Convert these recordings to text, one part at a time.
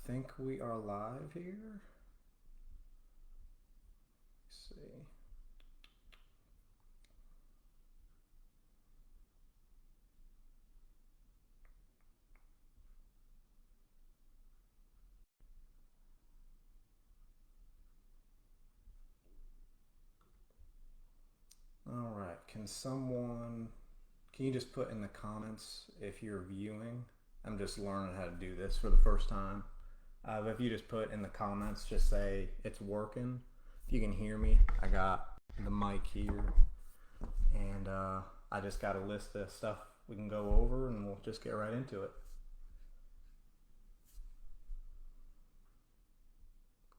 think we are live here. Let's see. All right. Can you just put in the comments if you're viewing? I'm just learning how to do this for the first time. But if you just put in the comments, just say it's working. If you can hear me, I got the mic here, and I just got a list of stuff we can go over, and we'll just get right into it.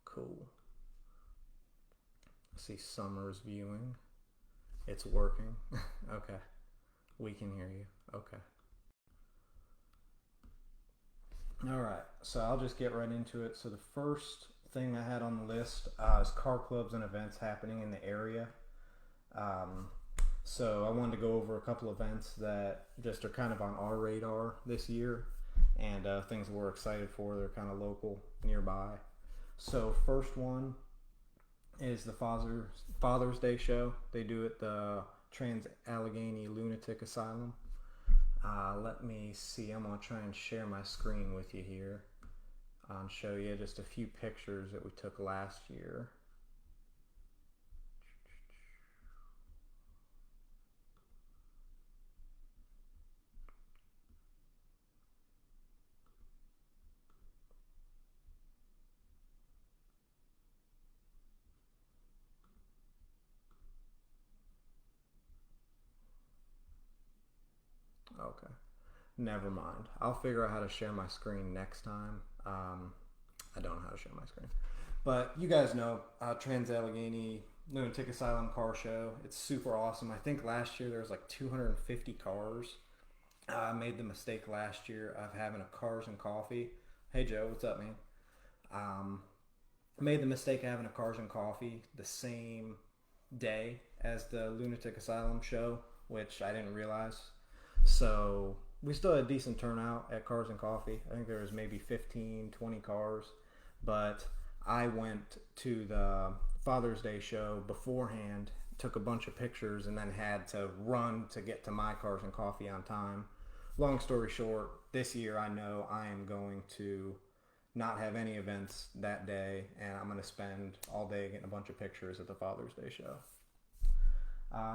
Cool. I see Summer's viewing. It's working. Okay. We can hear you. Okay. All right. So I'll just get right into it. So the first thing I had on the list is car clubs and events happening in the area. So I wanted to go over a couple events that just are kind of on our radar this year, and things we're excited for. They're kind of local, nearby. So first one is the Father's Day show. They do it the Trans-Allegheny Lunatic Asylum. Let me see. I'm gonna try and share my screen with you here and show you just a few pictures that we took last year. Okay. Never mind. I'll figure out how to share my screen next time. I don't know how to share my screen. But you guys know Trans-Allegheny Lunatic Asylum car show. It's super awesome. I think last year there was like 250 cars. I made the mistake last year of having a Cars and Coffee. Hey Joe, what's up, man? Made the mistake of having a Cars and Coffee the same day as the Lunatic Asylum show, which I didn't realize. So we still had a decent turnout at Cars and Coffee. I think there was maybe 15, 20 cars. But I went to the Father's Day show beforehand, took a bunch of pictures, and then had to run to get to my Cars and Coffee on time. Long story short, this year I know I am going to not have any events that day, and I'm going to spend all day getting a bunch of pictures at the Father's Day show.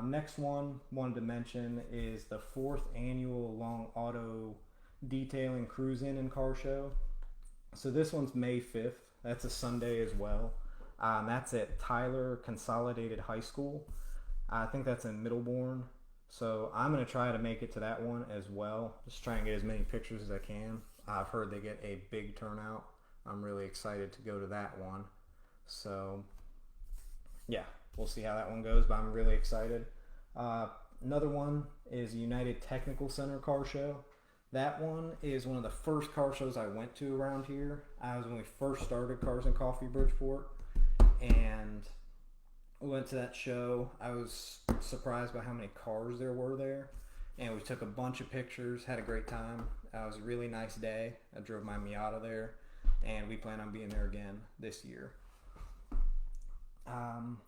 Next one wanted to mention is the 4th annual Long Auto Detailing Cruise In and Car Show. So this one's May 5th. That's a Sunday as well. That's at Tyler Consolidated High School. I think that's in Middleburn. So I'm going to try to make it to that one as well. Just try and get as many pictures as I can. I've heard they get a big turnout. I'm really excited to go to that one. So yeah, we'll see how that one goes, but I'm really excited. Another one is United Technical Center Car Show. That one is one of the first car shows I went to around here. I was when we first started Cars and Coffee Bridgeport, and we went to that show. I was surprised by how many cars there were there, and we took a bunch of pictures, had a great time. It was a really nice day. I drove my Miata there, and we plan on being there again this year.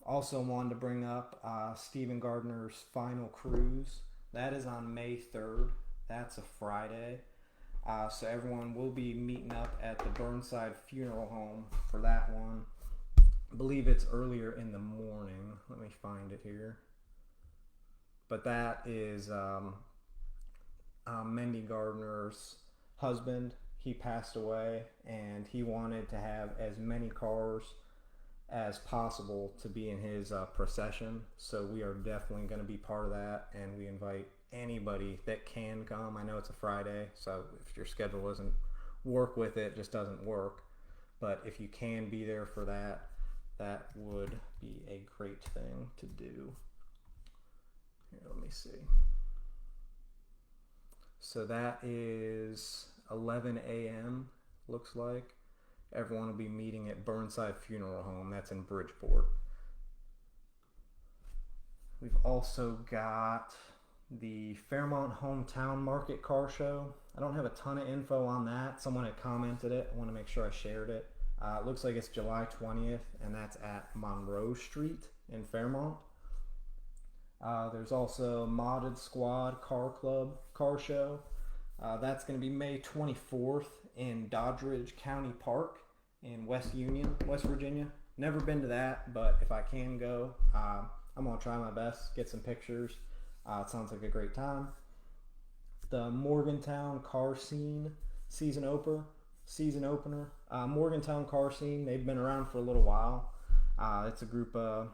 Also wanted to bring up Stephen Gardner's Final Cruise. That is on May 3rd. That's a Friday. So everyone will be meeting up at the Burnside Funeral Home for that one. I believe it's earlier in the morning. Let me find it here. But that is Mendy Gardner's husband. He passed away, and he wanted to have as many cars as possible to be in his procession. So we are definitely going to be part of that, and we invite anybody that can come. I know it's a Friday, so if your schedule doesn't work with it, just doesn't work. But if you can be there for that, that would be a great thing to do. Here, let me see. So that is 11 a.m. looks like. Everyone will be meeting at Burnside Funeral Home. That's in Bridgeport. We've also got the Fairmont Hometown Market Car Show. I don't have a ton of info on that. Someone had commented it. I want to make sure I shared it. It looks like it's July 20th, and that's at Monroe Street in Fairmont. There's also Modded Squad Car Club Car Show. That's going to be May 24th in Doddridge County Park in West Union, West Virginia. Never been to that, but if I can go, I'm going to try my best, get some pictures. It sounds like a great time. The Morgantown Car Scene season opener. Morgantown Car Scene, they've been around for a little while. It's a group of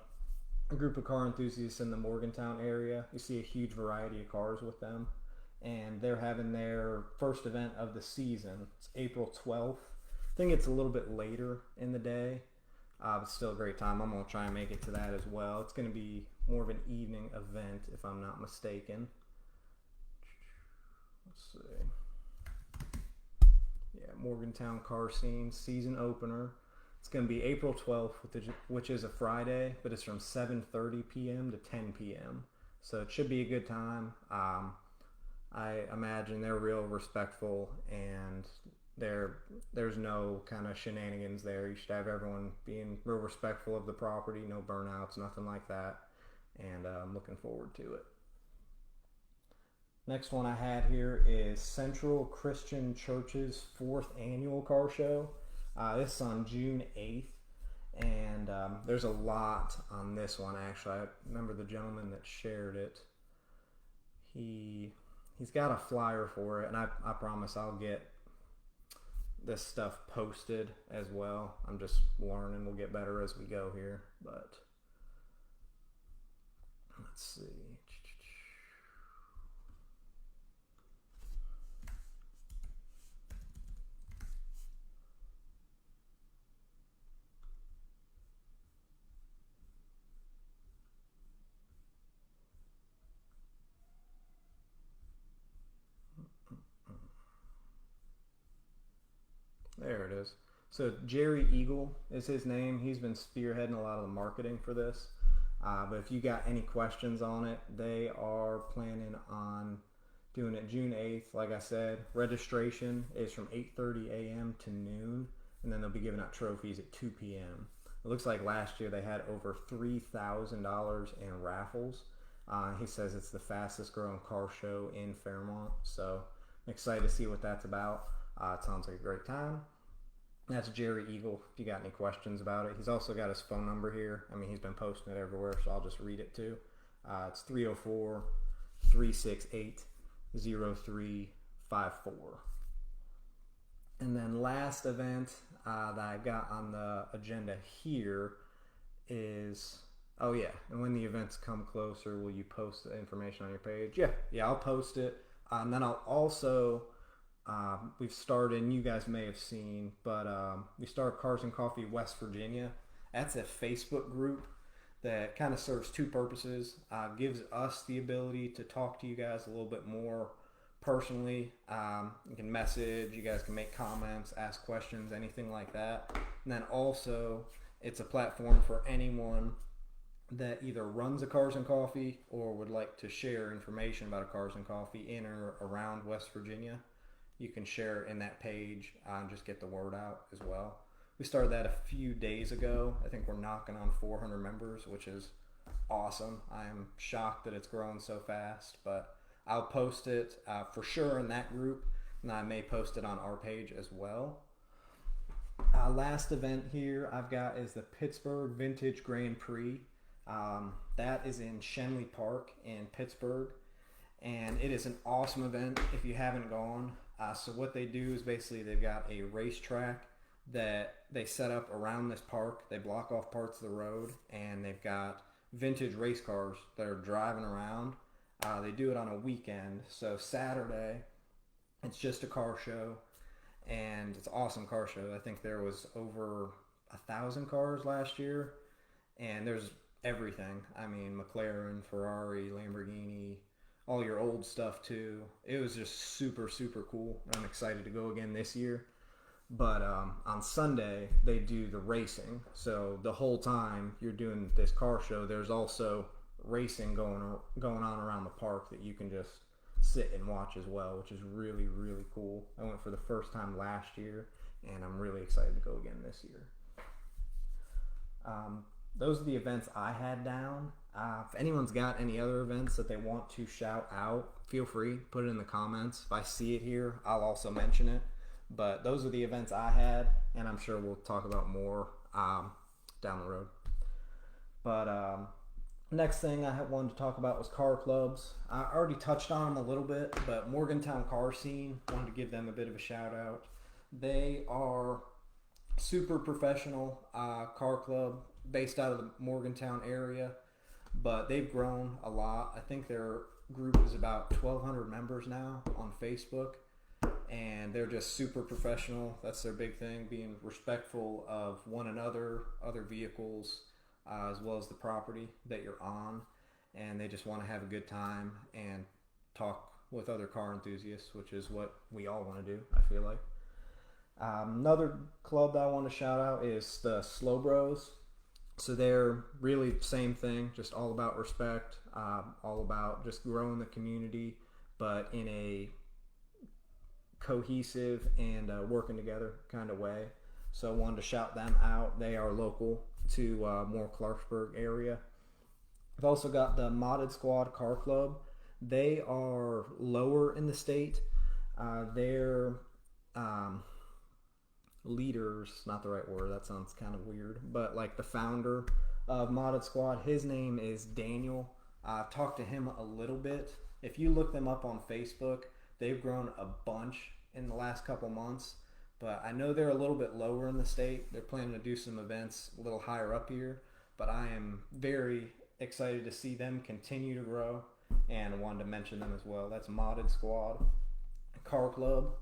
car enthusiasts in the Morgantown area. You see a huge variety of cars with them. And they're having their first event of the season. It's April 12th. I think it's a little bit later in the day. But still a great time. I'm going to try and make it to that as well. It's going to be more of an evening event, if I'm not mistaken. Let's see. Yeah, Morgantown Car Scene season opener. It's going to be April 12th, which is a Friday, but it's from 7:30 p.m. to 10 p.m. So it should be a good time. I imagine they're real respectful, and there's no kind of shenanigans there. You should have everyone being real respectful of the property, no burnouts, nothing like that. And I'm looking forward to it. Next one I had here is Central Christian Church's 4th annual car show. This is on June 8th, and there's a lot on this one, actually. I remember the gentleman that shared it. He's got a flyer for it, and I promise I'll get this stuff posted as well. I'm just learning. We'll get better as we go here, but let's see. There it is. So Jerry Eagle is his name. He's been spearheading a lot of the marketing for this. But if you got any questions on it, they are planning on doing it June 8th. Like I said, registration is from 8:30 a.m. to noon, and then they'll be giving out trophies at 2 p.m. It looks like last year they had over $3,000 in raffles. He says it's the fastest growing car show in Fairmont, so I'm excited to see what that's about. It sounds like a great time. That's Jerry Eagle, if you got any questions about it. He's also got his phone number here. I mean, he's been posting it everywhere, so I'll just read it too. It's 304-368-0354. And then last event that I got on the agenda here is, oh yeah, and when the events come closer, will you post the information on your page? Yeah, I'll post it. And then I'll also... we've started, and you guys may have seen, but we started Cars and Coffee West Virginia. That's a Facebook group that kind of serves two purposes. Gives us the ability to talk to you guys a little bit more personally. You can message, you guys can make comments, ask questions, anything like that. And then also, it's a platform for anyone that either runs a Cars and Coffee or would like to share information about a Cars and Coffee in or around West Virginia. You can share it in that page and just get the word out as well. We started that a few days ago. I think we're knocking on 400 members, which is awesome. I am shocked that it's growing so fast, but I'll post it for sure in that group, and I may post it on our page as well. Last event here I've got is the Pittsburgh Vintage Grand Prix. That is in Schenley Park in Pittsburgh, and it is an awesome event if you haven't gone. So what they do is basically they've got a racetrack that they set up around this park. They block off parts of the road, and they've got vintage race cars that are driving around. They do it on a weekend. So Saturday, it's just a car show, and it's an awesome car show. I think there was over 1,000 cars last year, and there's everything. I mean, McLaren, Ferrari, Lamborghini, all your old stuff too. It was just super, super cool. I'm excited to go again this year. But on Sunday, they do the racing. So the whole time you're doing this car show, there's also racing going on around the park that you can just sit and watch as well, which is really, really cool. I went for the first time last year, and I'm really excited to go again this year. Those are the events I had down. If anyone's got any other events that they want to shout out, feel free, put it in the comments. If I see it here, I'll also mention it. But those are the events I had, and I'm sure we'll talk about more down the road. But next thing I wanted to talk about was car clubs. I already touched on them a little bit, but Morgantown Car Scene, wanted to give them a bit of a shout out. They are super professional car club based out of the Morgantown area, but they've grown a lot. I think their group is about 1,200 members now on Facebook, and they're just super professional. That's their big thing, being respectful of one another, other vehicles, as well as the property that you're on, and they just want to have a good time and talk with other car enthusiasts, which is what we all want to do, I feel like. Another club that I want to shout out is the Slow Bros. So they're really same thing, just all about respect, all about just growing the community, but in a cohesive and working together kind of way. So I wanted to shout them out. They are local to more Clarksburg area. I've also got the Modded Squad Car Club. They are lower in the state. Their leaders, not the right word, that sounds kind of weird, but like the founder of Modded Squad, his name is Daniel. I've talked to him a little bit. If you look them up on Facebook, they've grown a bunch in the last couple months, but I know they're a little bit lower in the state. They're planning to do some events a little higher up here, but I am very excited to see them continue to grow, and I wanted to mention them as well. That's Modded Squad Car Club.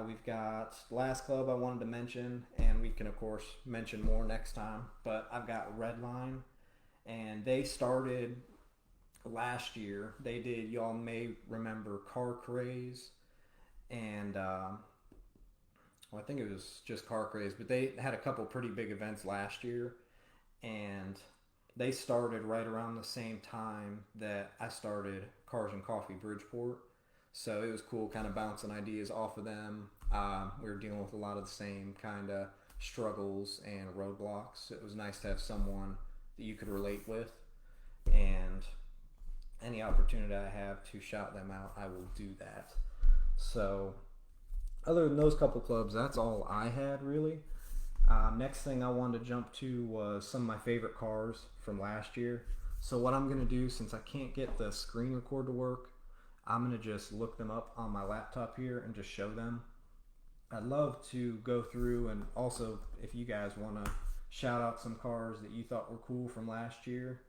We've got last club I wanted to mention, and we can of course mention more next time, but I've got Redline, and they started last year. They did, y'all may remember, Car Craze, and well, I think it was just Car Craze, but they had a couple pretty big events last year, and they started right around the same time that I started Cars and Coffee Bridgeport. So it was cool kind of bouncing ideas off of them. We were dealing with a lot of the same kind of struggles and roadblocks. It was nice to have someone that you could relate with. And any opportunity I have to shout them out, I will do that. So other than those couple clubs, that's all I had really. Next thing I wanted to jump to was some of my favorite cars from last year. So what I'm going to do, since I can't get the screen record to work, I'm going to just look them up on my laptop here and just show them. I'd love to go through, and also if you guys want to shout out some cars that you thought were cool from last year,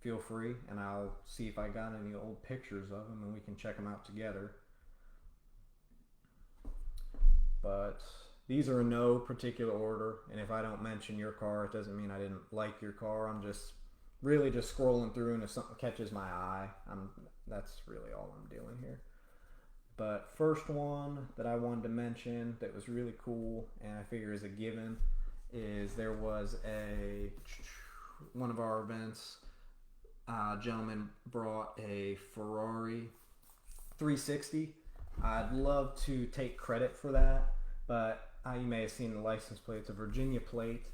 feel free, and I'll see if I got any old pictures of them and we can check them out together. But these are in no particular order, and if I don't mention your car, it doesn't mean I didn't like your car. I'm just really just scrolling through, and if something catches my eye, that's really all I'm doing here. But first one that I wanted to mention that was really cool, and I figure is a given, is there was one of our events, gentleman brought a Ferrari 360. I'd love to take credit for that, but you may have seen the license plate. It's a Virginia plate.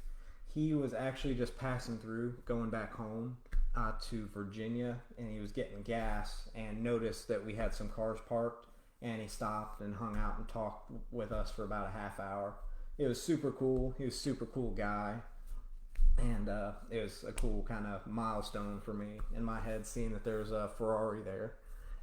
He was actually just passing through, going back home to Virginia, and he was getting gas and noticed that we had some cars parked, and he stopped and hung out and talked with us for about a half hour. It was super cool. He was a super cool guy, and it was a cool kind of milestone for me in my head, seeing that there was a Ferrari there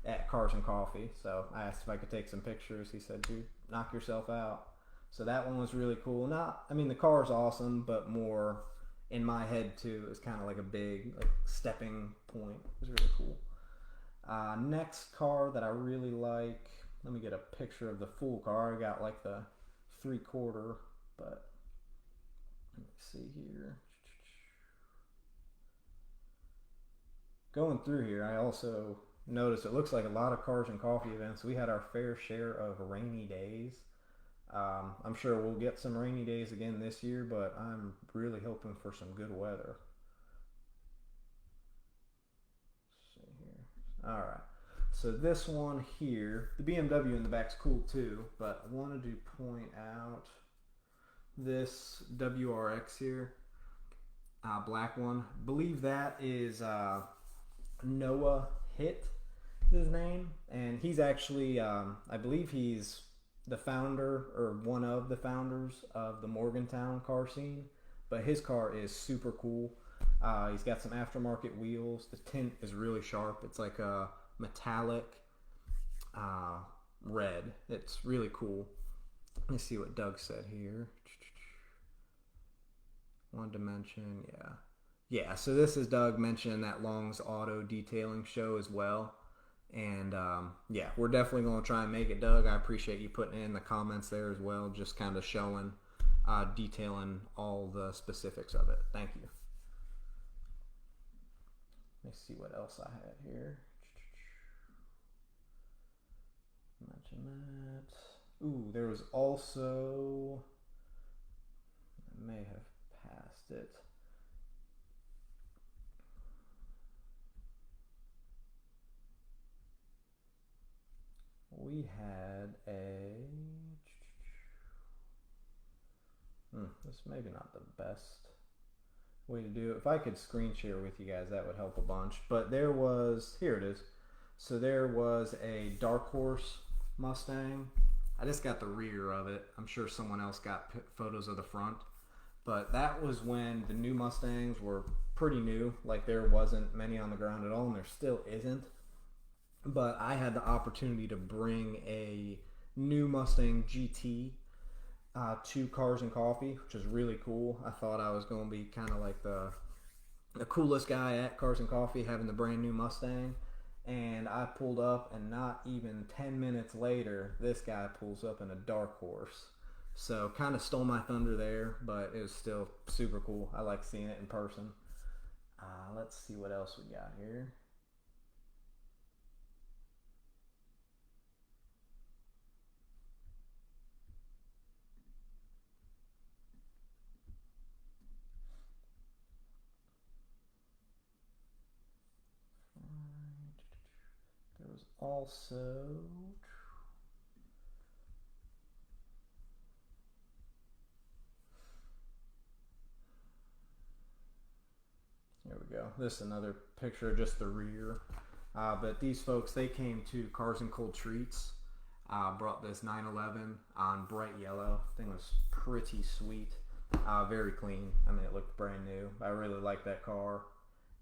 at Cars and Coffee. So I asked if I could take some pictures. He said, dude, knock yourself out. So that one was really cool. The car's awesome, but more in my head too. It was kind of like a big stepping point. It was really cool. Next car that I really like, let me get a picture of the full car. I got like the 3/4, but let me see here. Going through here, I also noticed it looks like a lot of Cars and Coffee events. We had our fair share of rainy days. I'm sure we'll get some rainy days again this year, but I'm really hoping for some good weather. All right. So this one here, the BMW in the back's cool too, but I wanted to point out this WRX here, black one. I believe that is Noah Hitt, his name, and he's actually, I believe he's the founder or one of the founders of the Morgantown car scene. But his car is super cool. He's got some aftermarket wheels. The tint is really sharp. It's like a metallic red. It's really cool. Let me see what Doug said here. One dimension, yeah. So this is Doug mentioning that Long's Auto Detailing show as well. And yeah, we're definitely going to try and make it, Doug. I appreciate you putting in the comments there as well, just kind of showing, detailing all the specifics of it. Thank you. Let me see what else I had here. Mention that. Ooh, there was also, I may have passed it. We had a, this may be not the best way to do it. If I could screen share with you guys, that would help a bunch. But there was, here it is. So there was a Dark Horse Mustang. I just got the rear of it. I'm sure someone else got photos of the front. But that was when the new Mustangs were pretty new. Like there wasn't many on the ground at all, and there still isn't. But I had the opportunity to bring a new Mustang GT to Cars and Coffee, which is really cool. I thought I was going to be kind of like the coolest guy at Cars and Coffee, having the brand new Mustang. And I pulled up, and not even 10 minutes later, this guy pulls up in a Dark Horse. So kind of stole my thunder there, but it was still super cool. I like seeing it in person. Let's see what else we got here. There was also, there we go. This is another picture of just the rear. But these folks, they came to Cars and Cold Treats, brought this 911 on bright yellow. Thing was pretty sweet, very clean. I mean, it looked brand new. I really liked that car,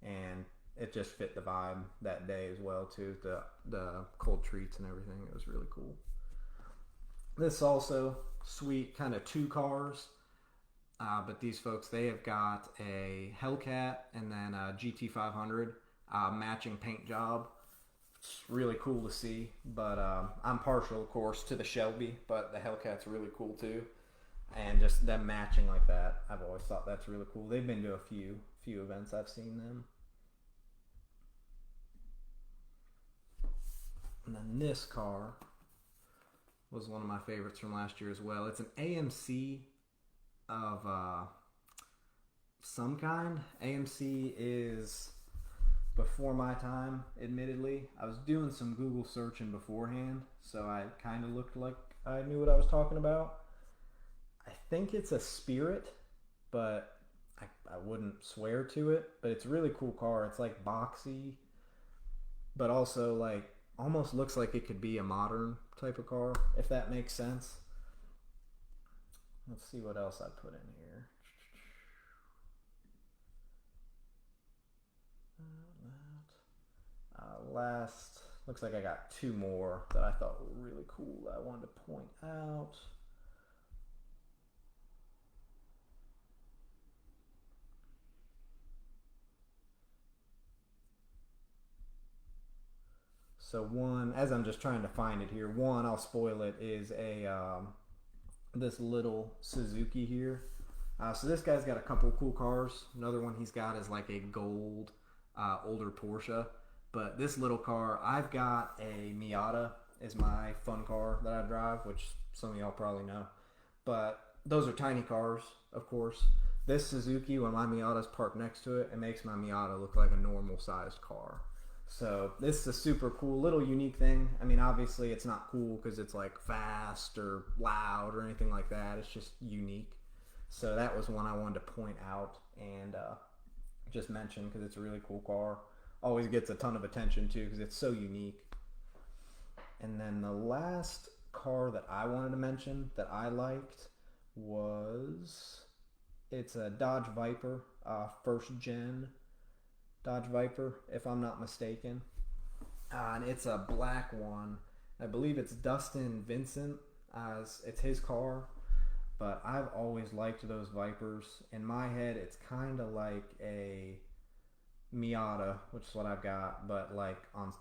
and it just fit the vibe that day as well too. The Cold Treats and everything. It was really cool. This also sweet, kind of two cars. But these folks, they have got a Hellcat and then a GT500 matching paint job. It's really cool to see. But I'm partial, of course, to the Shelby, but the Hellcat's really cool too. And just them matching like that, I've always thought that's really cool. They've been to a few events. I've seen them. And then this car was one of my favorites from last year as well. It's an AMC of some kind. AMC is before my time, admittedly. I was doing some Google searching beforehand, so I kind of looked like I knew what I was talking about. I think it's a Spirit, but I wouldn't swear to it. But it's a really cool car. It's like boxy, but also like almost looks like it could be a modern type of car, if that makes sense. Let's see what else I put in here. Last, looks like I got two more that I thought were really cool that I wanted to point out. So one, as I'm just trying to find it here, one, I'll spoil it, is a this little Suzuki here. So this guy's got a couple cool cars. Another one he's got is like a gold older Porsche. But this little car, I've got a Miata is my fun car that I drive, which some of y'all probably know. But those are tiny cars, of course. This Suzuki, when my Miata's parked next to it, it makes my Miata look like a normal sized car. So this is a super cool little unique thing. I mean, obviously it's not cool because it's like fast or loud or anything like that. It's just unique. So that was one I wanted to point out and just mention because it's a really cool car. Always gets a ton of attention too because it's so unique. And then the last car that I wanted to mention that I liked was, it's a Dodge Viper, first gen Dodge Viper, if I'm not mistaken. And it's a black one. I believe it's Dustin Vincent. It's his car. But I've always liked those Vipers. In my head, it's kind of like a Miata, which is what I've got, but like on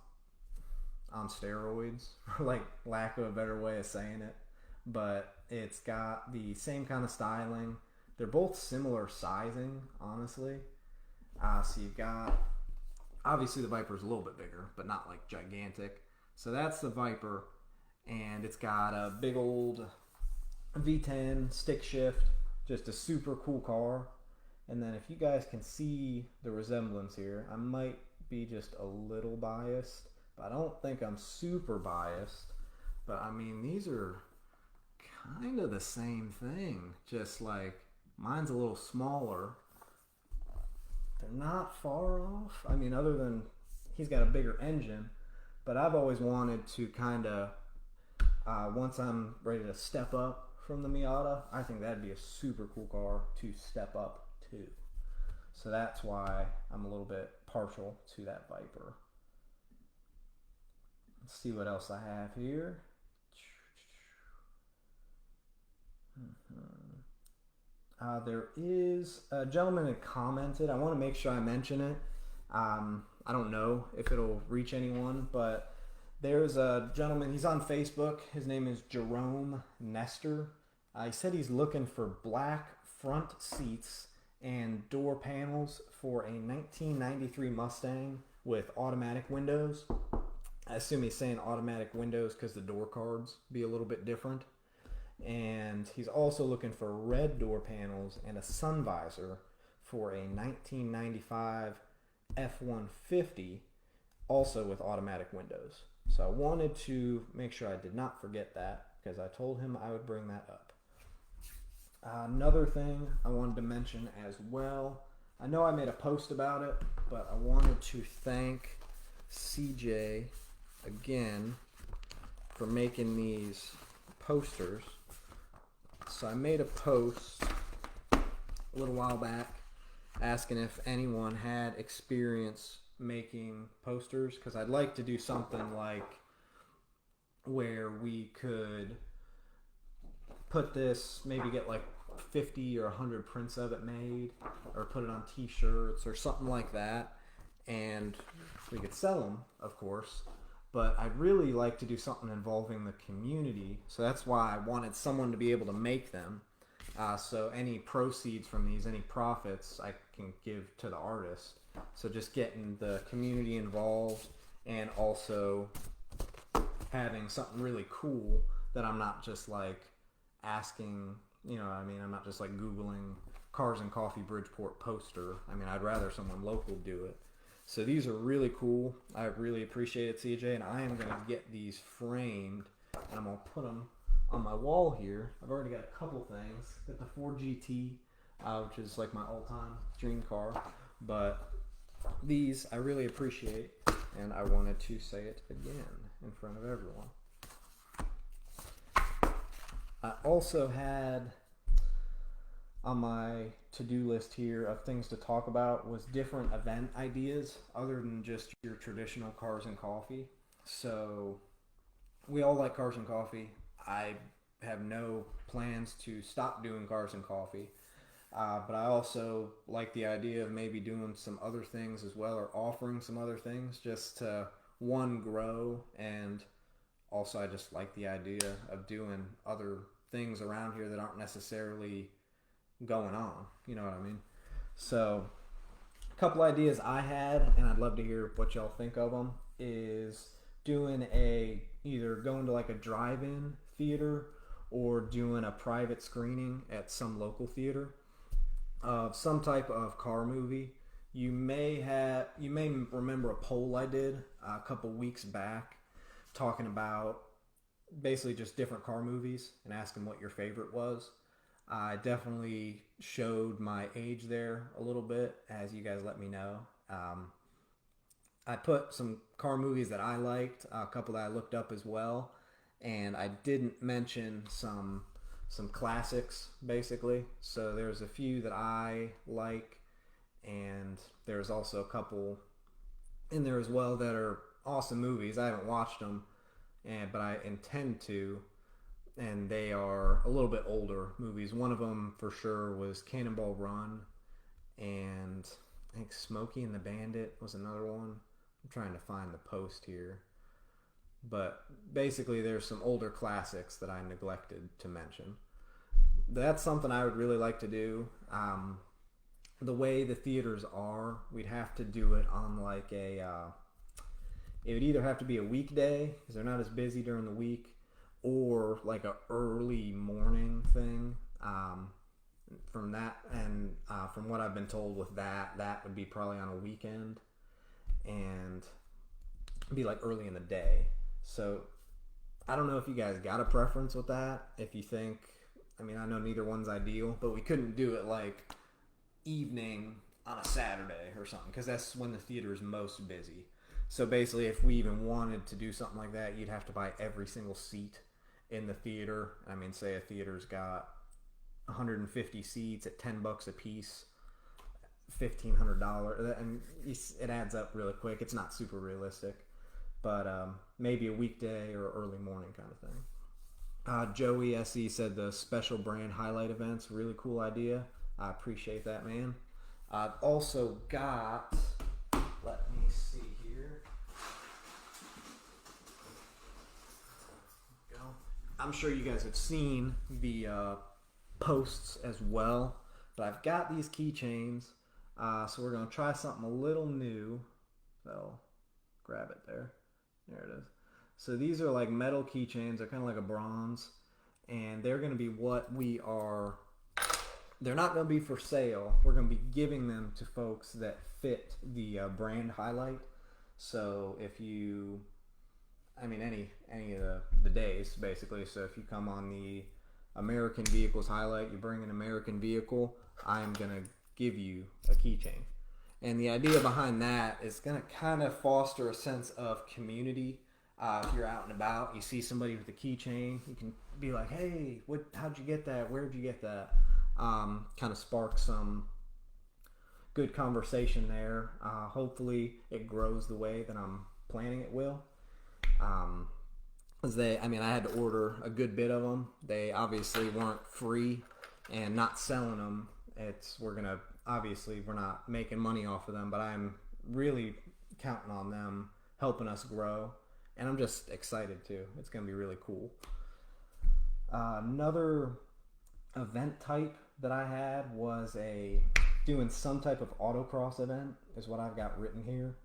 steroids, like lack of a better way of saying it. But it's got the same kind of styling. They're both similar sizing, honestly. So you've got, obviously the Viper's a little bit bigger, but not like gigantic. So that's the Viper, and it's got a big old V10 stick shift, just a super cool car. And then if you guys can see the resemblance here, I might be just a little biased, but I don't think I'm super biased. But I mean, these are kind of the same thing, just like mine's a little smaller. They're not far off. I mean, other than he's got a bigger engine, but I've always wanted to kind of, once I'm ready to step up from the Miata, I think that'd be a super cool car to step up to. So that's why I'm a little bit partial to that Viper. Let's see what else I have here. There is a gentleman that commented. I want to make sure I mention it. I don't know if it'll reach anyone, but there's a gentleman. He's on Facebook. His name is Jerome Nestor. He said he's looking for black front seats and door panels for a 1993 Mustang with automatic windows. I assume he's saying automatic windows because the door cards be a little bit different. And he's also looking for red door panels and a sun visor for a 1995 F-150, also with automatic windows. So I wanted to make sure I did not forget that because I told him I would bring that up. Another thing I wanted to mention as well, I know I made a post about it, but I wanted to thank CJ again for making these posters. So I made a post a little while back asking if anyone had experience making posters, because I'd like to do something like where we could put this, maybe get like 50 or 100 prints of it made, or put it on t-shirts or something like that, and we could sell them, of course. But I'd really like to do something involving the community, so that's why I wanted someone to be able to make them. So any proceeds from these, any profits, I can give to the artist. So just getting the community involved, and also having something really cool that I'm not just like asking, you know what I mean? I'm not just like Googling Cars and Coffee Bridgeport poster. I mean, I'd rather someone local do it. So these are really cool. I really appreciate it, CJ, and I am going to get these framed, and I'm going to put them on my wall here. I've already got a couple things. Got the Ford GT, which is like my all-time dream car, but these I really appreciate, and I wanted to say it again in front of everyone. I also had on my to-do list here of things to talk about was different event ideas other than just your traditional Cars and Coffee. So we all like Cars and Coffee. I have no plans to stop doing Cars and Coffee, but I also like the idea of maybe doing some other things as well, or offering some other things just to, one, grow, and also I just like the idea of doing other things around here that aren't necessarily going on, you know what I mean? So a couple ideas I had, and I'd love to hear what y'all think of them, is doing either going to like a drive-in theater or doing a private screening at some local theater of some type of car movie, you may remember a poll I did a couple weeks back talking about basically just different car movies and asking what your favorite was. I definitely showed my age there a little bit, as you guys let me know. I put some car movies that I liked, a couple that I looked up as well, and I didn't mention some classics basically. So there's a few that I like, and there's also a couple in there as well that are awesome movies. I haven't watched them, but I intend to, and they are a little bit older movies. One of them for sure was Cannonball Run, and I think Smokey and the Bandit was another one. I'm trying to find the post here. But basically, there's some older classics that I neglected to mention. That's something I would really like to do. The way the theaters are, we'd have to do it on like it would either have to be a weekday because they're not as busy during the week, or like a early morning thing. From that, and from what I've been told with that would be probably on a weekend and be like early in the day. So I don't know if you guys got a preference with that. If you think, I mean, I know neither one's ideal, but we couldn't do it like evening on a Saturday or something because that's when the theater is most busy. So basically, if we even wanted to do something like that, you'd have to buy every single seat in the theater. I mean, say a theater's got 150 seats at $10 a piece, $1,500, and it adds up really quick. It's not super realistic, but maybe a weekday or early morning kind of thing. Joey SE said the special brand highlight events, really cool idea. I appreciate that, man. I've also got, let me see here. Go. I'm sure you guys have seen the posts as well, but I've got these keychains, so we're going to try something a little new. So grab it there. There it is. So these are like metal keychains. They're kind of like a bronze, and they're going to be what we are. They're not going to be for sale. We're going to be giving them to folks that fit the brand highlight. So if you, I mean, any of the days basically. So if you come on the American Vehicles highlight, you bring an American vehicle, I'm going to give you a keychain. And the idea behind that is going to kind of foster a sense of community. If you're out and about, you see somebody with a keychain, you can be like, hey, how'd you get that? Where'd you get that? Kind of spark some good conversation there. Hopefully it grows the way that I'm planning it will. I had to order a good bit of them. They obviously weren't free, and not selling them. We're not making money off of them, but I'm really counting on them helping us grow, and I'm just excited too. It's going to be really cool. Another event type that I had was doing some type of autocross event is what I've got written here.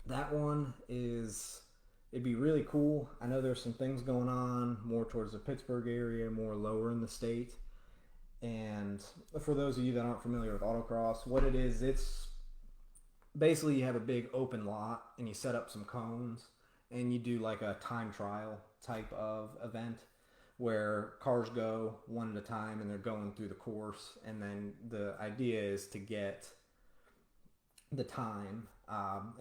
That one it'd be really cool. I know there's some things going on more towards the Pittsburgh area, more lower in the state. And for those of you that aren't familiar with autocross, what it is, it's basically you have a big open lot and you set up some cones and you do like a time trial type of event where cars go one at a time and they're going through the course, and then the idea is to get the time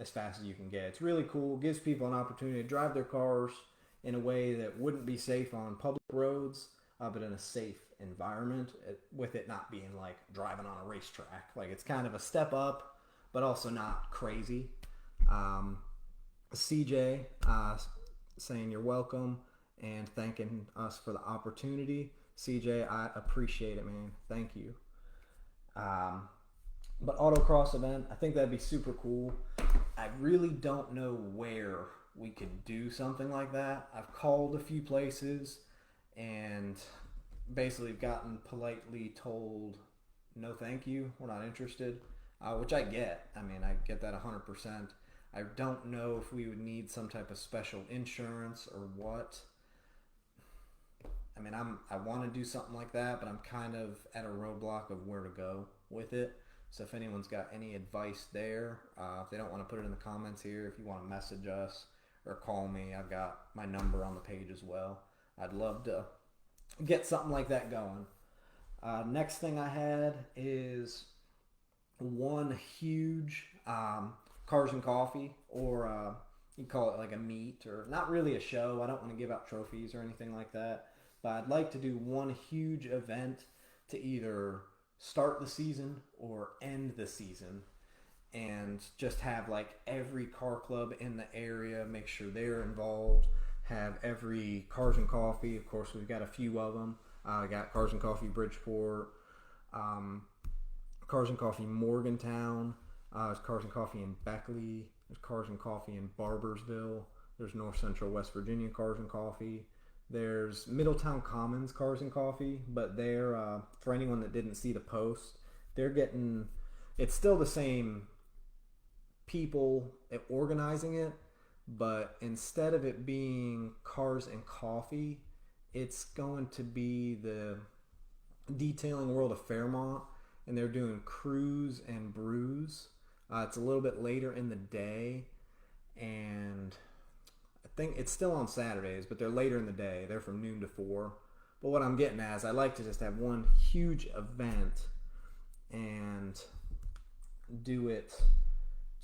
as fast as you can get. It's really cool. Gives people an opportunity to drive their cars in a way that wouldn't be safe on public roads, but in a safe environment, with it not being like driving on a racetrack. Like, it's kind of a step up, but also not crazy. CJ saying you're welcome and thanking us for the opportunity. CJ, I appreciate it, man. Thank you. But autocross event, I think that'd be super cool. I really don't know where we could do something like that. I've called a few places and basically gotten politely told, no thank you, we're not interested, which I get. I mean, I get that 100%. I don't know if we would need some type of special insurance or what. I mean, I want to do something like that, but I'm kind of at a roadblock of where to go with it. So if anyone's got any advice there, if they don't want to put it in the comments here, if you want to message us or call me, I've got my number on the page as well. I'd love to get something like that going. Next thing I had is one huge Cars and Coffee, or you call it like a meet, or not really a show. I don't want to give out trophies or anything like that, but I'd like to do one huge event to either start the season or end the season, and just have like every car club in the area, make sure they're involved, have every Cars and Coffee. Of course, we've got a few of them. We got Cars and Coffee Bridgeport, Cars and Coffee Morgantown, there's Cars and Coffee in Beckley, there's Cars and Coffee in Barbersville, there's North Central West Virginia Cars and Coffee, there's Middletown Commons Cars and Coffee, but they're, for anyone that didn't see the post, they're getting, it's still the same people organizing it, but instead of it being Cars and Coffee, it's going to be the Detailing World of Fairmont, and they're doing Cruise and Brews. It's a little bit later in the day, and I think it's still on Saturdays, but they're later in the day. They're from noon to 4. But what I'm getting at is I like to just have one huge event and do it.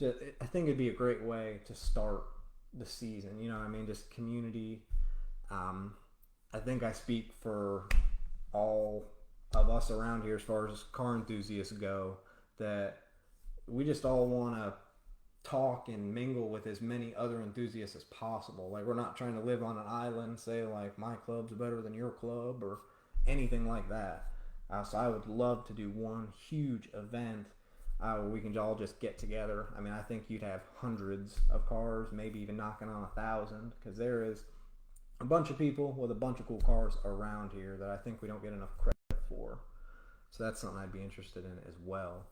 I think it'd be a great way to start the season. You know what I mean? Just community. I think I speak for all of us around here as far as car enthusiasts go, that we just all want to talk and mingle with as many other enthusiasts as possible. Like, we're not trying to live on an island, say like my club's better than your club or anything like that. So I would love to do one huge event where we can all just get together. I mean, I think you'd have hundreds of cars, maybe even knocking on 1,000, because there is a bunch of people with a bunch of cool cars around here that I think we don't get enough credit for. So that's something I'd be interested in as well.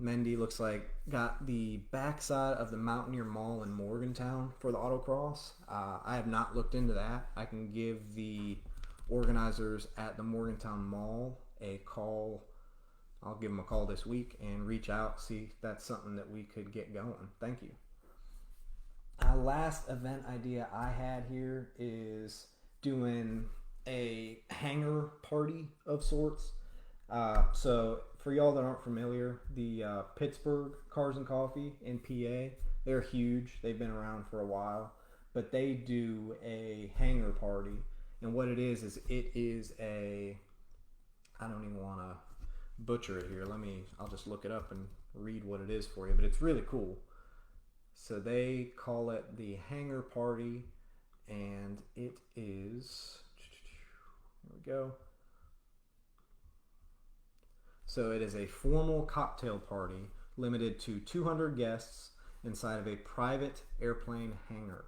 Mendy looks like got the backside of the Mountaineer Mall in Morgantown for the autocross. I have not looked into that. I can give the organizers at the Morgantown Mall a call. I'll give them a call this week and reach out, see if that's something that we could get going. Thank you. Last event idea I had here is doing a hangar party of sorts. So for y'all that aren't familiar, the Pittsburgh Cars and Coffee in PA, they're huge. They've been around for a while, but they do a hangar party. And what it is it is a, I don't even want to butcher it here. I'll just look it up and read what it is for you, but it's really cool. So they call it the Hangar Party, and it is, here we go. So it is a formal cocktail party limited to 200 guests inside of a private airplane hangar.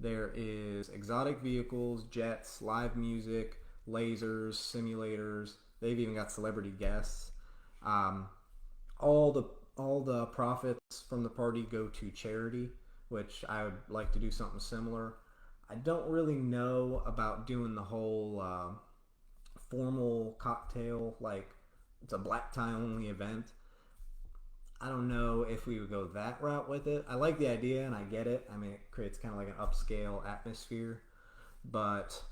There is exotic vehicles, jets, live music, lasers, simulators. They've even got celebrity guests. All the profits from the party go to charity, which I would like to do something similar. I don't really know about doing the whole formal cocktail, like it's a black tie only event. I don't know if we would go that route with it. I like the idea and I get it. I mean, it creates kind of like an upscale atmosphere, but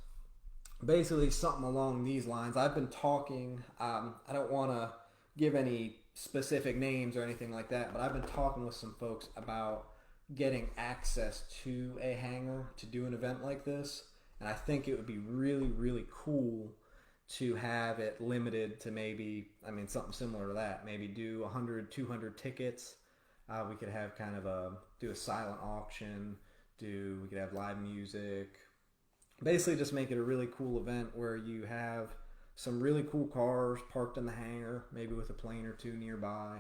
basically something along these lines. I've been talking, I don't want to give any specific names or anything like that, but I've been talking with some folks about getting access to a hangar to do an event like this, and I think it would be really, really cool to have it limited to maybe, I mean, something similar to that. Maybe do 100, 200 tickets. We could have kind of do a silent auction. We could have live music. Basically just make it a really cool event where you have some really cool cars parked in the hangar, maybe with a plane or two nearby.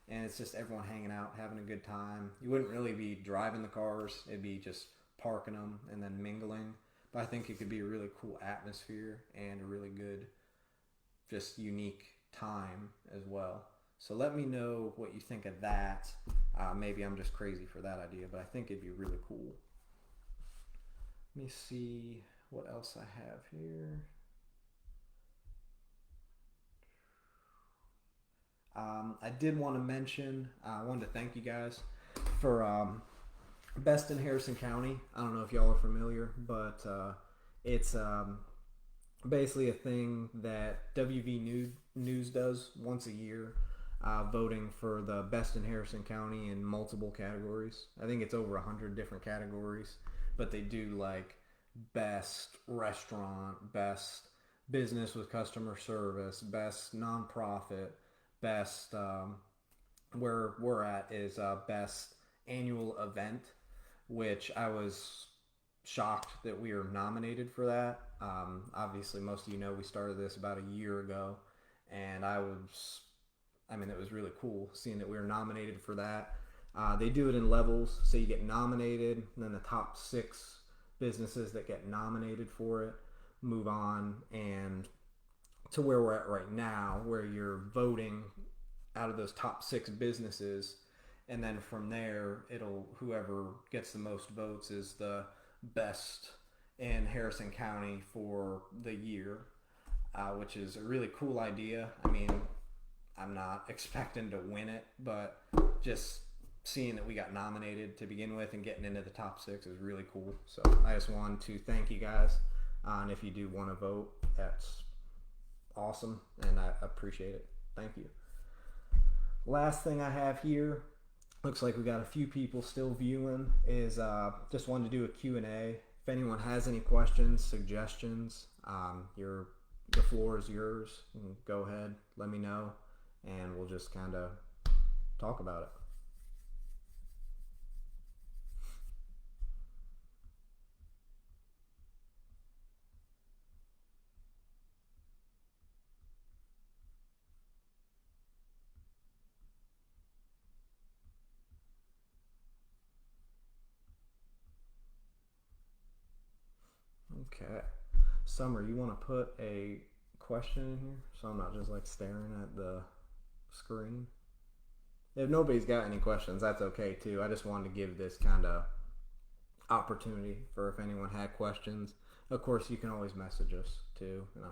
And it's just everyone hanging out, having a good time. You wouldn't really be driving the cars. It'd be just parking them and then mingling. But I think it could be a really cool atmosphere and a really good, just unique time as well. So let me know what you think of that. Maybe I'm just crazy for that idea, but I think it'd be really cool. Let me see what else I have here. I did want to mention, I wanted to thank you guys for Best in Harrison County. I don't know if y'all are familiar, but it's basically a thing that News does once a year, voting for the best in Harrison County in multiple categories. I think it's over 100 different categories, but they do like best restaurant, best business with customer service, best nonprofit, best where we're at is best annual event, which I was shocked that we are nominated for that. Obviously, most of you know we started this about a year ago, and it was really cool seeing that we were nominated for that. They do it in levels, so you get nominated, and then the top 6 businesses that get nominated for it move on, and to where we're at right now, where you're voting out of those top 6 businesses, and then from there, whoever gets the most votes is the best in Harrison County for the year, which is a really cool idea. I mean, I'm not expecting to win it, but just seeing that we got nominated to begin with and getting into the top 6 is really cool. So I just wanted to thank you guys. And if you do want to vote, that's awesome, and I appreciate it. Thank you. Last thing I have here, looks like we got a few people still viewing, is just wanted to do a Q&A. If anyone has any questions, suggestions, the floor is yours. You can go ahead, let me know, and we'll just kind of talk about it. Okay. Summer, you want to put a question in here so I'm not just like staring at the screen? If nobody's got any questions, that's okay too. I just wanted to give this kind of opportunity for if anyone had questions. Of course, you can always message us too, and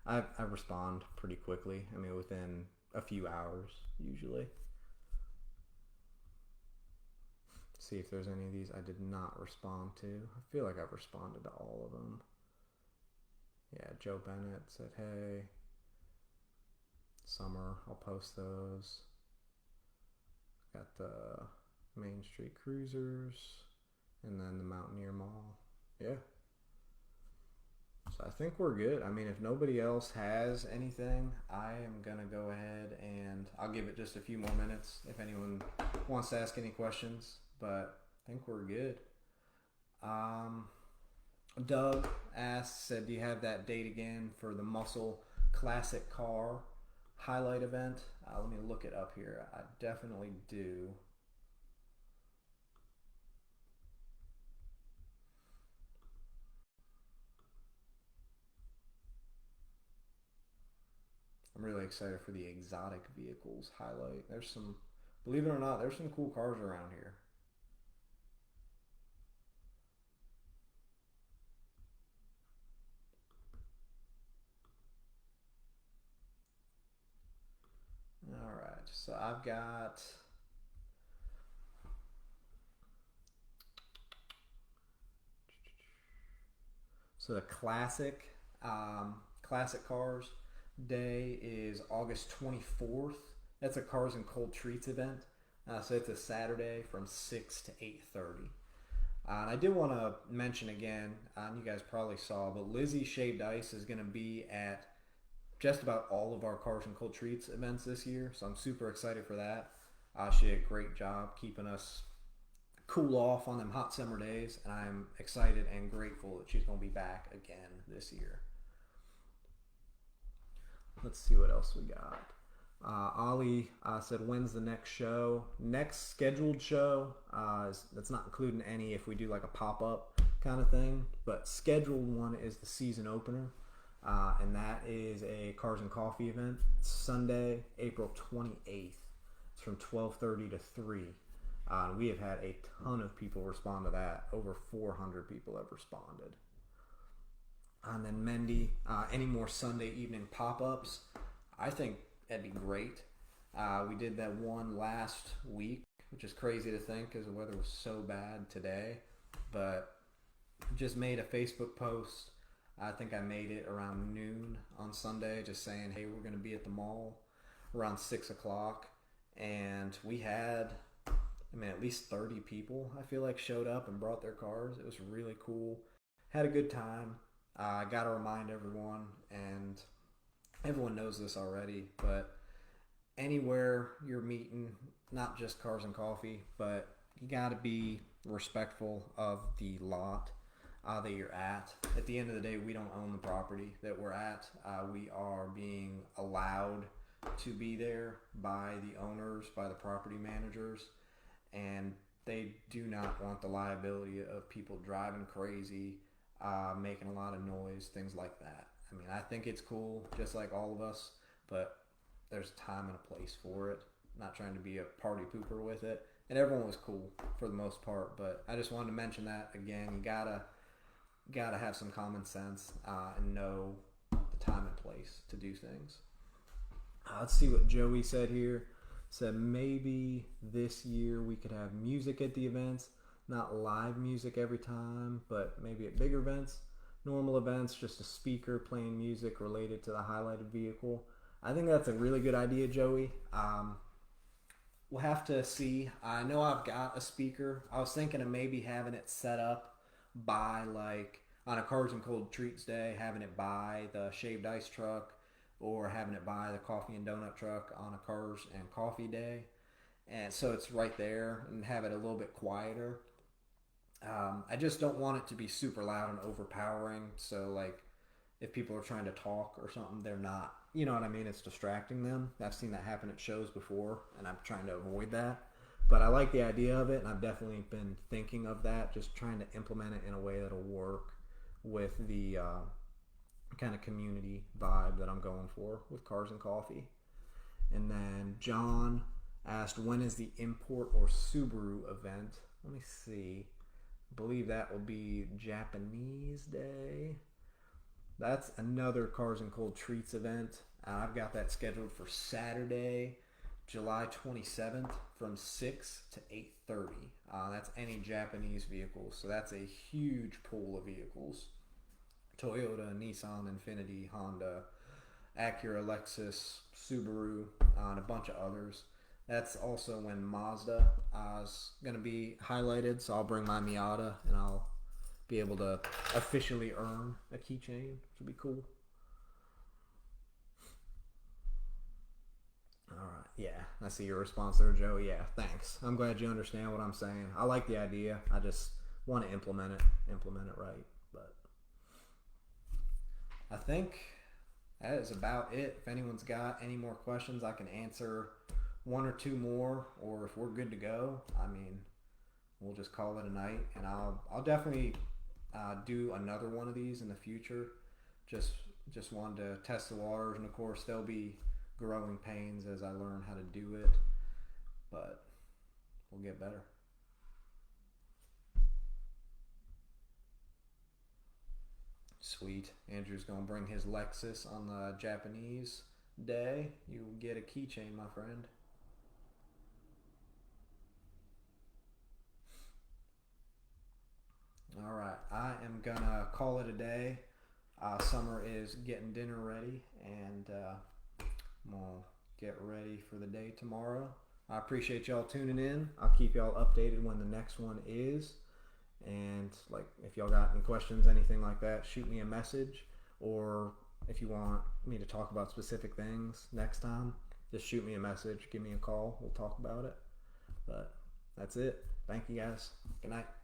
I respond pretty quickly. I mean, within a few hours usually. See if there's any of these I did not respond to. I feel like I've responded to all of them. Yeah, Joe Bennett said, hey. Summer, I'll post those. Got the Main Street Cruisers, and then the Mountaineer Mall. Yeah. So I think we're good. I mean, if nobody else has anything, I am going to go ahead and I'll give it just a few more minutes if anyone wants to ask any questions. But I think we're good. Doug said, do you have that date again for the Muscle Classic Car Highlight event? Let me look it up here. I definitely do. I'm really excited for the exotic vehicles highlight. There's some, believe it or not, there's some cool cars around here. All right, so I've got the classic cars day is August 24th. That's a Cars and Cold Treats event. So it's a Saturday from 6 to 8:30. And I did want to mention again, you guys probably saw, but Lizzie Shaved Ice is going to be at just about all of our Cars and Cold Treats events this year. So I'm super excited for that. She did a great job keeping us cool off on them hot summer days, and I'm excited and grateful that she's going to be back again this year. Let's see what else we got. Ollie said, when's the next show? Next scheduled show, that's not including any if we do like a pop-up kind of thing, but scheduled one is the season opener, and that is a Cars and Coffee event. It's Sunday, April 28th. It's from 12:30 to 3. We have had a ton of people respond to that. Over 400 people have responded. And then Mendy, any more Sunday evening pop-ups? I think that'd be great. We did that one last week, which is crazy to think because the weather was so bad today. But just made a Facebook post. I think I made it around noon on Sunday, just saying, hey, we're going to be at the mall around 6 o'clock. And we had, at least 30 people, I feel like, showed up and brought their cars. It was really cool. Had a good time. I got to remind everyone, and everyone knows this already, but anywhere you're meeting, not just Cars and Coffee, but you got to be respectful of the lot that you're at. At the end of the day, we don't own the property that we're at. We are being allowed to be there by the owners, by the property managers, and they do not want the liability of people driving crazy, making a lot of noise, things like that. I think it's cool, just like all of us, but there's a time and a place for it. I'm not trying to be a party pooper with it. And everyone was cool for the most part, but I just wanted to mention that again. You gotta have some common sense and know the time and place to do things. Let's see what Joey said here. Said maybe this year we could have music at the events, not live music every time, but maybe at bigger events, normal events, just a speaker playing music related to the highlighted vehicle. I think that's a really good idea, Joey. We'll have to see. I know I've got a speaker. I was thinking of maybe having it set up by, like, on a Cars and Cold Treats day, having it by the shaved ice truck, or having it by the coffee and donut truck on a Cars and Coffee day. And so it's right there, and have it a little bit quieter. I just don't want it to be super loud and overpowering. So, like, if people are trying to talk or something, they're not, you know what I mean? It's distracting them. I've seen that happen at shows before, and I'm trying to avoid that. But I like the idea of it, and I've definitely been thinking of that, just trying to implement it in a way that'll work with the kind of community vibe that I'm going for with Cars and Coffee. And then John asked, when is the Import or Subaru event? Let me see. I believe that will be Japanese Day. That's another Cars and Cold Treats event. I've got that scheduled for Saturday, July 27th from 6 to 8:30. That's any Japanese vehicles. So that's a huge pool of vehicles. Toyota, Nissan, Infiniti, Honda, Acura, Lexus, Subaru, and a bunch of others. That's also when Mazda is going to be highlighted. So I'll bring my Miata, and I'll be able to officially earn a keychain, which would be cool. All right, yeah, I see your response there, Joe. Yeah, thanks. I'm glad you understand what I'm saying. I like the idea. I just want to implement it right. But I think that is about it. If anyone's got any more questions, I can answer one or two more, or if we're good to go, we'll just call it a night. And I'll definitely do another one of these in the future. Just wanted to test the waters, and of course there'll be growing pains as I learn how to do it, but we'll get better. Sweet. Andrew's gonna bring his Lexus on the Japanese day. You will get a keychain, my friend. All right, I am gonna call it a day. Summer is getting dinner ready, and I'm gonna get ready for the day tomorrow. I appreciate y'all tuning in. I'll keep y'all updated when the next one is. And like, if y'all got any questions, anything like that, shoot me a message. Or if you want me to talk about specific things next time, just shoot me a message, give me a call. We'll talk about it. But that's it. Thank you guys. Good night.